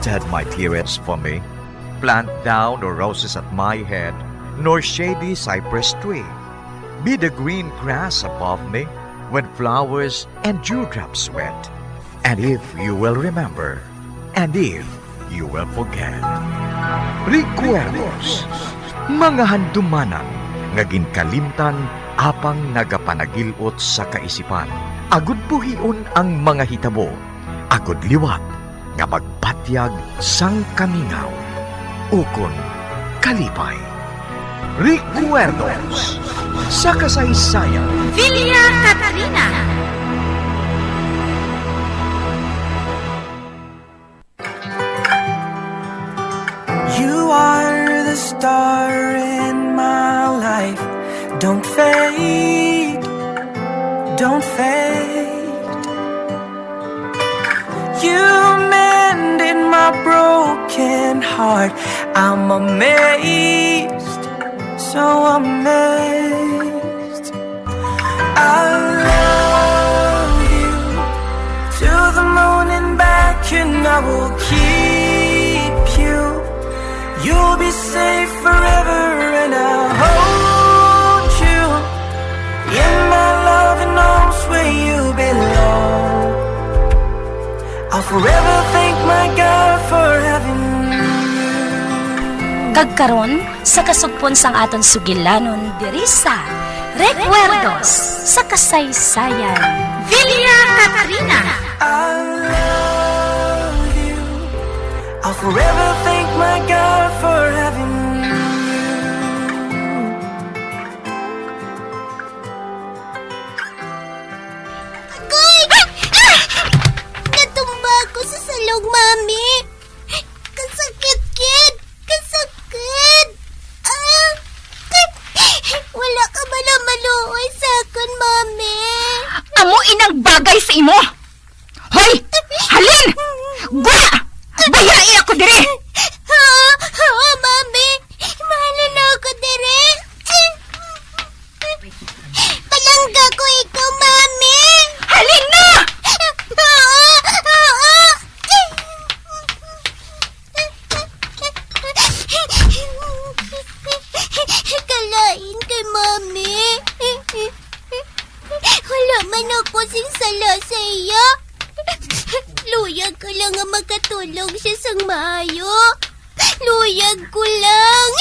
planted my tears for me. Plant thou no roses at my head, nor shady cypress tree. Be the green grass above me, when flowers and dewdrops wet. And if you will remember, and if you will forget. Recuerdos, mga handumanan, nga ginkalimtan, apang nagapanagilot sa kaisipan. Agud buhion ang mga hitabo, agud liwat, nga magpatyag sang kamingaw. Ukon kalipay. Recuerdos sa kasaysayan. Villa Catarina. You are the star in my life. Don't fade, don't fade. You mended my broken heart. I'm amazed, so amazed. I love you to the moon and back, and I will keep you. You'll be safe forever, and I'll hold you in my loving arms where you belong. I'll forever thank my God for having you. Kagkaron sa kasugpon sang aton sugilanon diri sa Recuerdos sa kasaysayan. Villa Catarina. I love you. I'll forever thank my God for having you. Agoy! Natumba ako sa salong, Mami. Kasakit, kid. Kasakit. Wala ka maluoy sa akin, Mami. Amo inang bagay sa imo. Hoy! Halin! Gwa! Bayain ako diri! Oo, Mami. Mahalin na ako dire. Palangga ko ikaw, Mami. Halin na! Kalain kay Mami. Wala man ako sing sala sa iya. Luyag ko lang ang makatulong siya sang maayo. Luyag ko lang.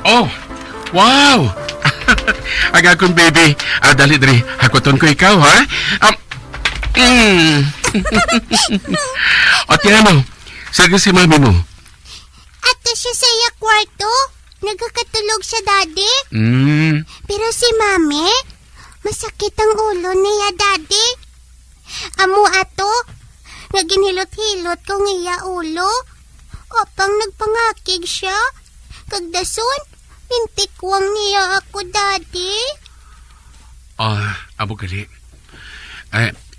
Oh, wow! Agakon, baby. Dali, dali. Hakuton ko ikaw, ha? O, tiyan mo. Saga si mami mo. Ato siya sa iya kwarto. Nagkakatulog siya, Daddy. Pero si Mami, masakit ang ulo niya, Daddy. Amo ato, naginhilot-hilot kong iya ulo. Opang nagpangakig siya. Kagdason, pintikwang niya ako, Daddy. Abo gali.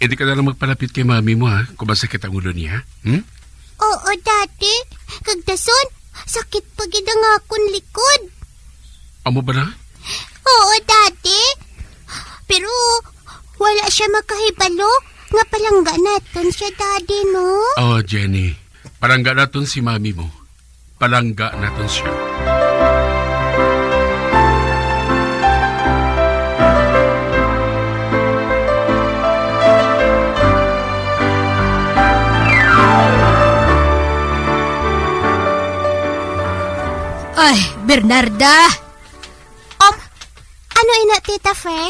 Hindi ka na lang magpalapit kay mami mo, ha? Kung masakit ang ulo niya, Oo, Daddy. Kagdason, sakit pagid ang akong likod. Amo ba na? Oo, Daddy. Pero wala siya makahibalo. Nga palangga natin siya, Daddy, no? Oh, Jenny. Palangga naton si mami mo. Palangga naton siya. Ay, Bernarda! Ano ina, Tita Fe?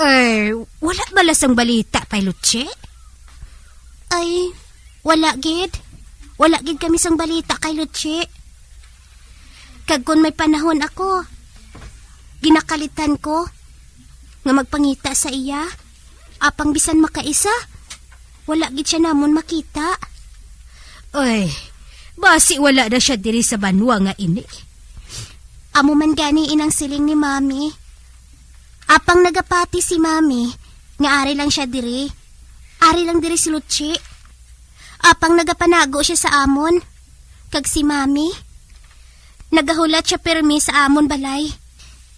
Ay, wala ba lasang balita, Pailutche? Ay, wala, Gid. Wala, Gid kami sang balita kay Luchi. Kag kung may panahon ako, ginakalitan ko nga magpangita sa iya, apang bisan makaisa, wala gid siya namon makita. Ay, basi wala na siya diri sa banwa nga ini. Amo man gani inang siling ni Mami. Apang nagapati si Mami, nga ari lang siya diri. Ari lang diri si Luchi. Apang nagapanago siya sa amon. Kag si Mami, nagahulat siya permi sa amon balay.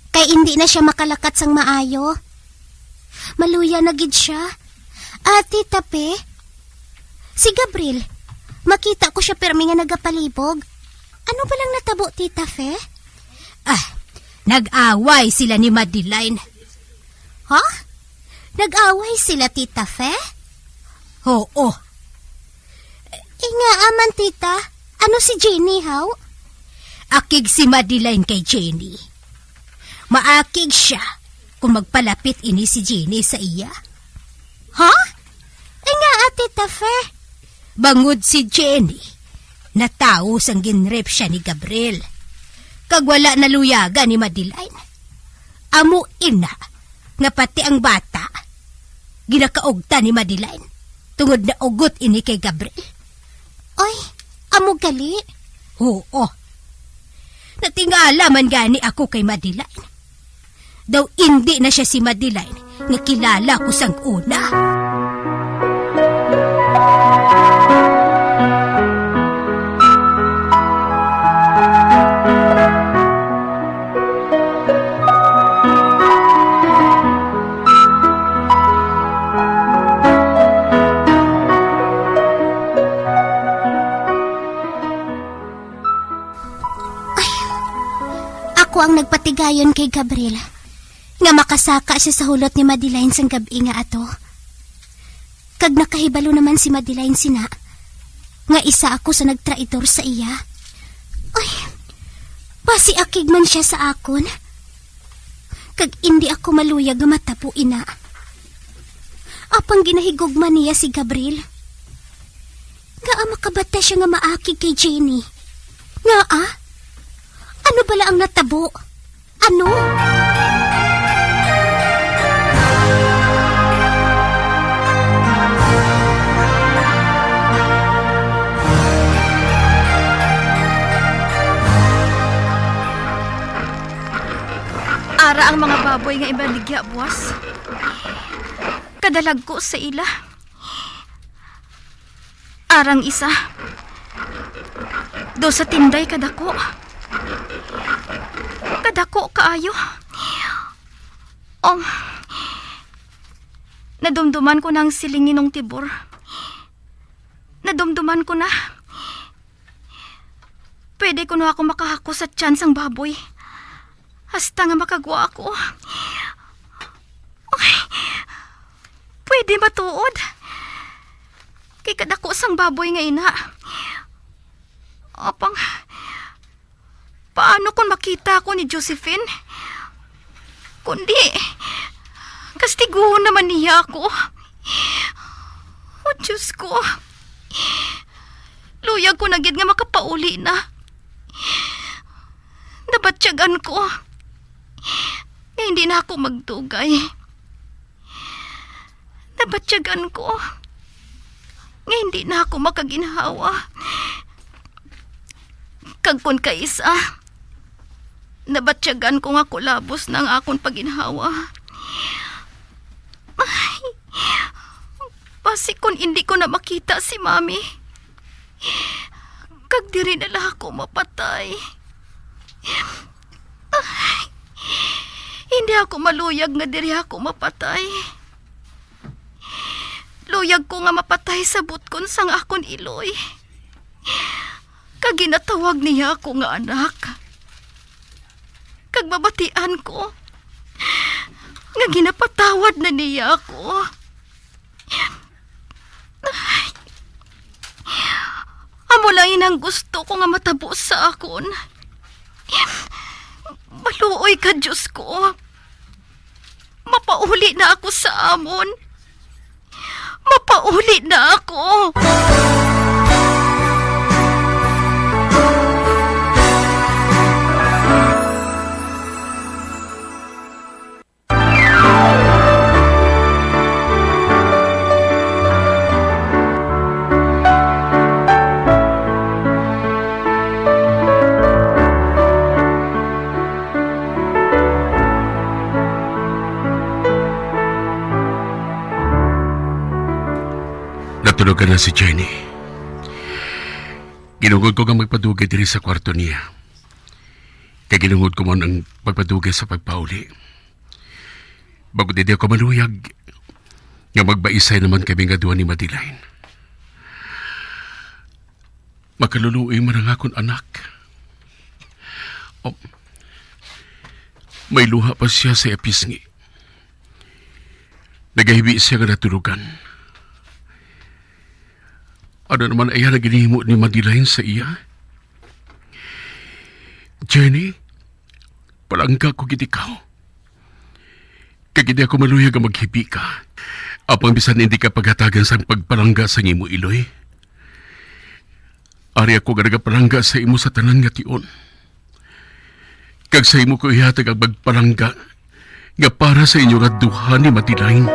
Kay hindi na siya makalakat sang maayo. Maluya na gid siya. Ati tape, si Gabriel, makita ko siya permi nga nagapalibog. Ano ba lang natabo, Tita Fe? Nag-away sila ni Madeline. Ha? Nag-away sila, Tita Fe? Oo. Nga aman, Tita. Ano si Jenny, how? Akig si Madeline kay Jenny. Maakig siya kung magpalapit ini si Jenny sa iya. Ha? Nga, Tita Fe. Bangod si Jenny, natao sang ginrep siya ni Gabriel. Kag wala na luyaga ni Madeline. Amo ina, nga pati ang bata, ginakaugta ni Madeline, tungod na ugot ini kay Gabriel. Ay, amo gali? Oo. Natingala man gani ako kay Madeline. Daw hindi na siya si Madeline, nga kilala ko sang una. Ako ang nagpatigayon kay Gabriel. Nga makasaka siya sa hulot ni Madeline sang gabi nga ato. Kag nakahibalo naman si Madeline sina, nga isa ako sa nagtraitor sa iya. Ay, basi akig man siya sa akon. Kag hindi ako maluyag nga matapo ina. Apang ginahigugman niya si Gabriel. Nga makabata siya nga maakig kay Jenny. Nga ano bala ang natabo? Ano? Ara ang mga baboy nga ibaligya, buwas. Kadalag ko sa ila. Arang isa. Do sa tinday kadako. Kadako kaayo. Nadumduman ko ng silingin ng tibor. Nadumduman ko na. Pwede ko na ako makahako sa tiyan sang baboy. Hasta nga makagwa ako. Ay, pwede matuod. Kay kadako sang baboy nga ina. Apang, paano kung makita ko ni Josephine? Kundi, kastiguhon naman niya ako. Oh, Diyos ko. Luyag ko na gid nga makapauli na. Nabatsyagan ko. Nga hindi na ako magdugay. Nabatsyagan ko. Nga hindi na ako makaginhawa. Kag kun kaisa, nabatsyagan ko nga kulabos ng akong paginhawa. Ay, basi kun hindi ko na makita si Mami. Kag diri na lang ako mapatay. Ay, hindi ako maluyag nga diri ako mapatay. Luyag ko nga mapatay sa butkon sang akon iloy. Kag ginatawag niya ako nga anak. Kag babatian ko nga ginapatawad na niya ako. Ay, amo lang inang gusto ko nga matabo sa akon. Maluoy ka, Diyos ko. Mapauli na ako sa amon. Mapauli na ako. Natulugan na si Jenny. Ginungod ko nga magpadugay diri sa kwarto niya. Kaya ginungod ko mo ang pagpadugay sa pagpauli. Bago di ako maluyag, nga magbaisay naman kami nga duwa ni Madiline. Makaluluoy man ang akong anak. Oh, may luha pa siya sa episngi. Nagahibi siya nga natulugan. Ano naman ay na ginihimo ni Madiline sa iya? Jenny, palangga ko gitikaw. Kagidi ako maluyag ang maghibi ka. Apang bisan hindi ka paghatagan sa pagpalangga sa imo iloy. Ari ako ganaga palangga sa imo sa tanan nga tion. Kag sa imo ko ihatag ang magpalangga nga para sa inyo nga duha ni Madiline.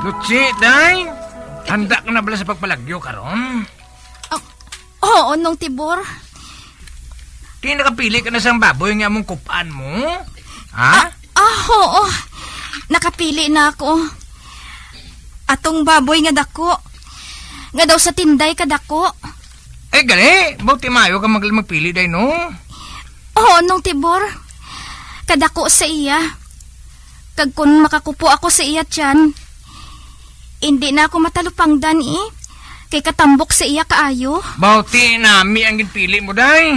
Lutsi, day! Handa ka na bala sa pagpalagyo karon? Oo, nung tibor. Di nakapili ka na sa baboy nga mong kupaan mo? Ha? Oo. Nakapili na ako. Atong baboy nga dako. Nga daw sa tinday ka dako. Eh, gali! Bauti mayo ka magpili, day, no? Oo, nung tibor. Kadako sa iya. Kag kun makakupo ako sa iya tiyan, hindi na ako matalupangdan kay katambok sa iya kaayo. Bauti nami ang ginpili mo, day.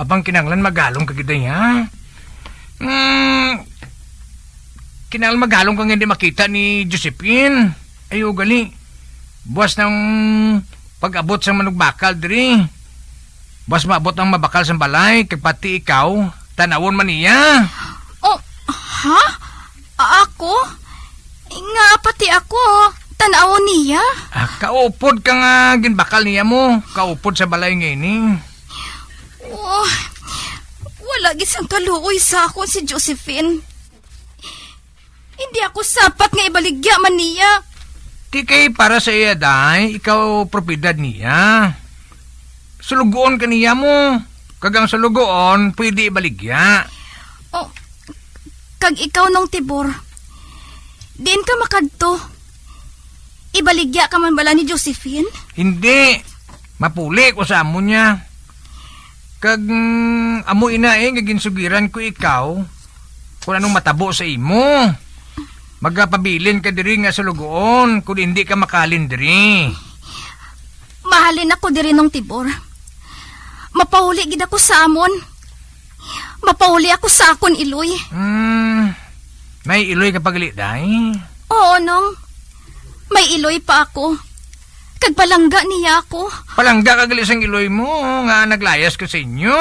Abang kinanglan magalong kagiday, ha? Kinanglan magalong kang hindi makita ni Josephine. Ayo, gali. Buwas ng pag-abot sa manugbakal, diri. Buwas maabot ang mabakal sa balay, kay pati ikaw, tanawon man niya. Oh, ha? Ako? Nga pati ako, tanaw niya. Kaupod ka nga ginbakal niya mo. Kaupod sa balay ngayon. Oh, wala gisang kaluoy sa ako si Josephine. Hindi ako sapat nga ibaligya man niya. Di kay para sa iya, day. Ikaw propiedad niya. Sulugoon ka niya mo. Kagang sulugoon, pwede ibaligya. Oh, kag ikaw nung tibor, diin ka makadto. Ibaligya ka man bala ni Josephine? Hindi. Mapuli ko sa amo niya. Kag amo inaing gaginsugiran ko ikaw kung anong matabo sa imo. Magapabilin ka diri nga sa lugoon kung hindi ka makalin diri. Mahalin ako diri nung tibor. Mapauli gid ako sa amon. Mapauli ako sa akon iloy. May iloy ka pagali, day? Oo, nong. May iloy pa ako. Kagpalangga niya ako. Palangga ka gali sang iloy mo nga naglayas ko sa inyo.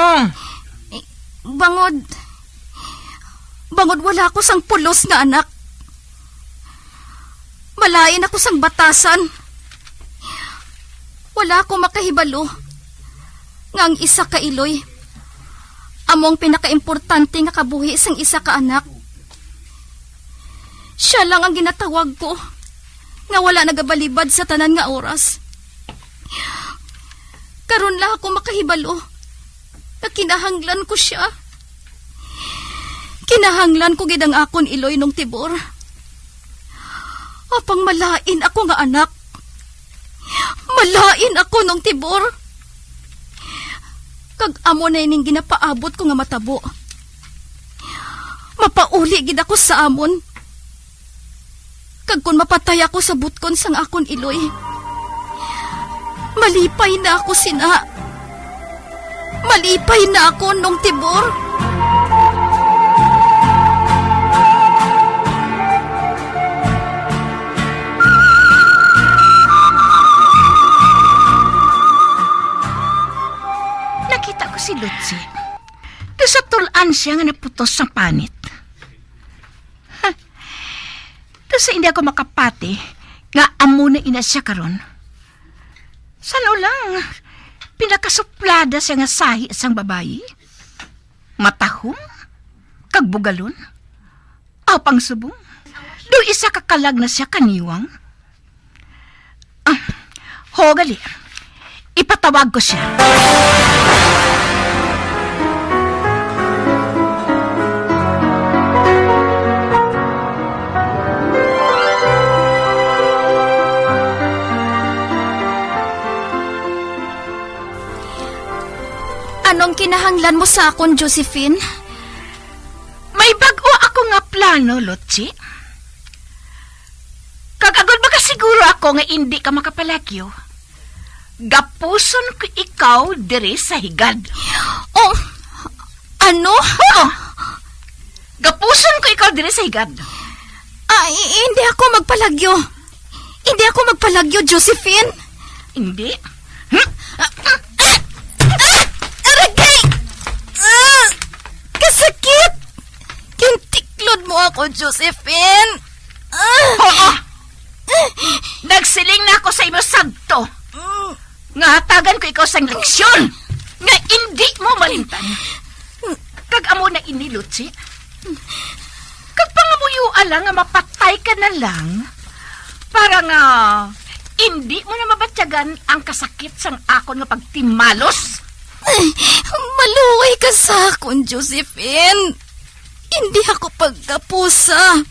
Bangod. Bangod wala ako sang pulos nga anak. Malain ako sang batasan. Wala ako makahibalo. Nga ang isa ka iloy. Among pinakaimportante nga kabuhi sang isa ka anak. Siya lang ang ginatawag ko. Nga wala nagabalibad sa tanan nga oras. Karon lang ako makahibalo. Na kinahanglan ko siya. Kinahanglan ko gid ang akon iloy nung tibor. Apang malain ako nga anak. Malain ako nung tibor. Kag amo na ining ginapaabot ko nga matabo. Mapauli gid ako sa amon. Kag kun mapatay ako sa butkon sang akon iloy, malipay na ako sina. Malipay na ako nung tibor. Nakita ko si Lutsi. Sa tulan siya nga naputos sa panit. Sa hindi ako makapati, nga amo na ina siya karon. Sano lang, pinakasuplada siya nga sahi sang babayi. Matahom, kagbugalon, apang subong. isa kakalag na siya kaniwang? Ho, gali. Ipatawag ko siya. Anong kinahanglan mo sa akon, Josephine? May bago ako nga plano, Lotsi. Kagagod ba ka siguro ako nga hindi ka makapalagyo? Gapuson ko ikaw diri sa higad. Oh, ano? Oo! Gapuson ko ikaw diri sa higad. Hindi ako magpalagyo. Hindi ako magpalagyo, Josephine. Hindi? Aragay! Kasakit! Kintiklod mo ako, Josephine. Oo! Nagsiling na ako sa imo sagto. Nga hatagan ko ikaw sa leksyon. Nga hindi mo malimtan. Kag amo na inilutsi. Kag pangamuyo ala nga mapatay ka na lang. Para nga hindi mo na mabatyagan ang kasakit sang akon nga pagtimalos. Maluway ka sa akon, Josephine. Hindi ako pagkapusa.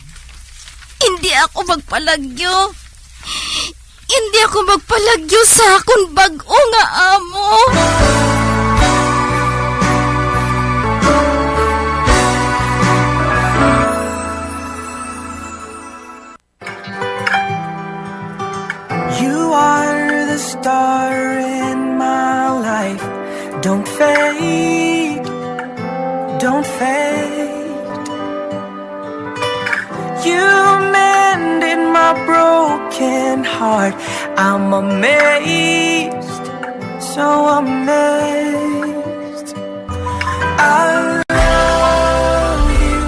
Hindi ako magpalagyo. Hindi ako magpalagyo sa akon bag-o nga amo. You are the star in my life. Don't fade, don't fade. You mended my broken heart. I'm amazed, so amazed. I love you.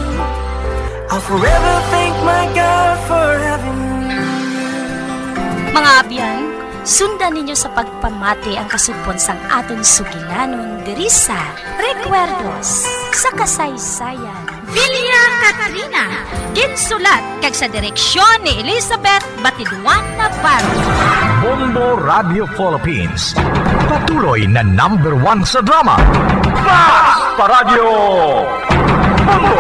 I'll forever thank my God for having you. Mga abyan, sundan ninyo sa pagpamati ang kasugpon sang aton sugilanon diri sa Recuerdos sa kasaysayan. Villa Catrina, ginsulat kag sa direksyon ni Elizabeth Batiduan Navarro. Bombo Radio Philippines. Patuloy na #1 sa drama. Mas Paradio Bombo!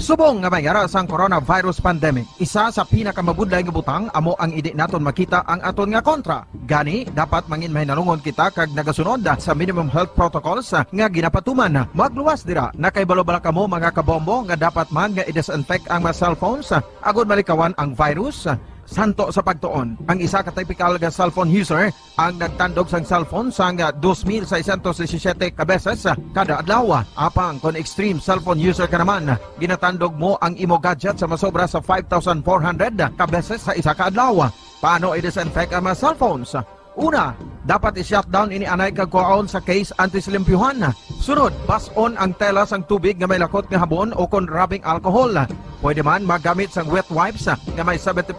Subong nga mayara sang coronavirus pandemic, isa sa pinakamabudlay nga butang amo ang idi naton makita ang aton nga kontra. Gani dapat mangin mahinalungon kita kag nagasunod sa minimum health protocols nga ginapatuman. Magluwas dira na kay balobala kamo mga kabombo nga dapat man nga i-disinfect ang mga cellphones agud malikawan ang virus. Santo sa pagtuon, ang isa ka typical nga cellphone user ang nagtandog sang cellphone sang 2,617 ka beses kada adlaw. Apang kon extreme cellphone user ka naman, ginatandog mo ang imo gadget sa masobra sa 5,400 ka beses sa isa ka adlaw. Paano i-disinfect ang mga cellphones? Una, dapat i-shutdown ini anay kagkuhaon sa case antisilimpyuhan. Sunod, pason ang tela sang tubig nga may lakot nga habon o kon rubbing alcohol. Pwede man magamit sang wet wipes nga may 70%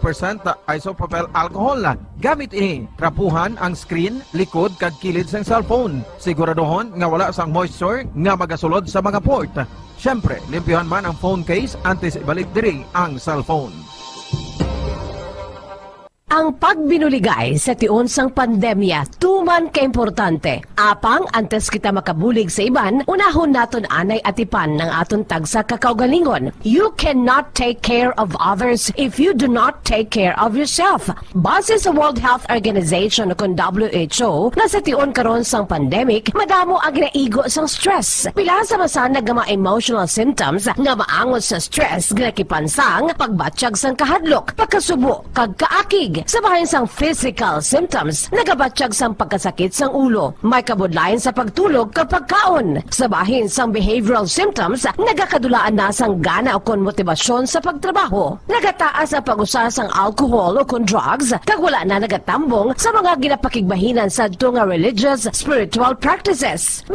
isopropyl alcohol. Gamit ini, trapuhan ang screen, likod kag kilid sang cellphone. Siguraduhon nga wala sang moisture nga magasulod sa mga port. Syempre, limpyuhan man ang phone case antes ibalik diri ang cellphone. Ang pagbinuligay sa tiun sang pandemya, tuman ka-importante. Apang, antes kita makabulig sa iban, unahon naton anay atipan ng aton tagsa kakaugalingon. You cannot take care of others if you do not take care of yourself. Base sa World Health Organization o WHO, na sa tiun karon sang pandemic, madamo ang naigo sang stress. Pila sa masanag nga mga emotional symptoms nga maangot sa stress nga kipansang, pagbatsyag sang kahadlok, pagkasubo, kag kaakig. Sa bahin sang physical symptoms, nagabatsyag sang pagkasakit sang ulo, may kabudlayan sa pagtulog kapag kaon. Sa bahin sang behavioral symptoms, nagakadulaan na sang gana o kon motibasyon sa pagtrabaho. Nagataas ang pag-usa sang alcohol o kon drugs, kag wala na nagatambong sa mga ginapakigbahinan sa tunga religious, spiritual practices.